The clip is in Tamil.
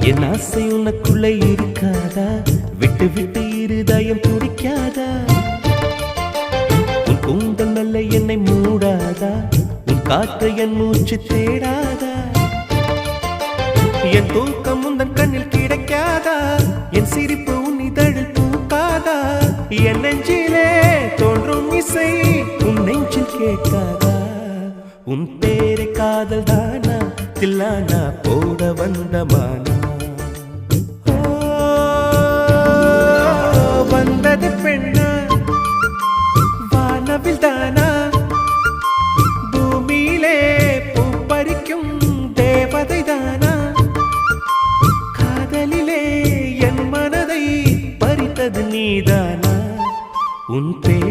என் ஆசை உனக்குள்ளே இருக்காதா? விட்டு விட்டு இருதயம் துடிக்காதா? உன் கூந்தல் நல்ல என்னை மூடாதா? உன் காற்று என் மூச்சு தேடாதா? என் தூக்கம் உந்தன் கண்ணில் கிடைக்காதா? என் சிரிப்பு உன் இதழில் பூக்காதா? என் நெஞ்சிலே தோன்றும் இசை உன் நெஞ்சில் கேட்காதா? உன் பேரை காதல் தானா தில்லானா போட வந்த மானா? வந்தது பெண்ணா வானவில் தானா? பூமியிலே பூ பறிக்கும் தேவதை தானா? காதலிலே என் மனதை பறித்தது நீதானா? உன் பேர்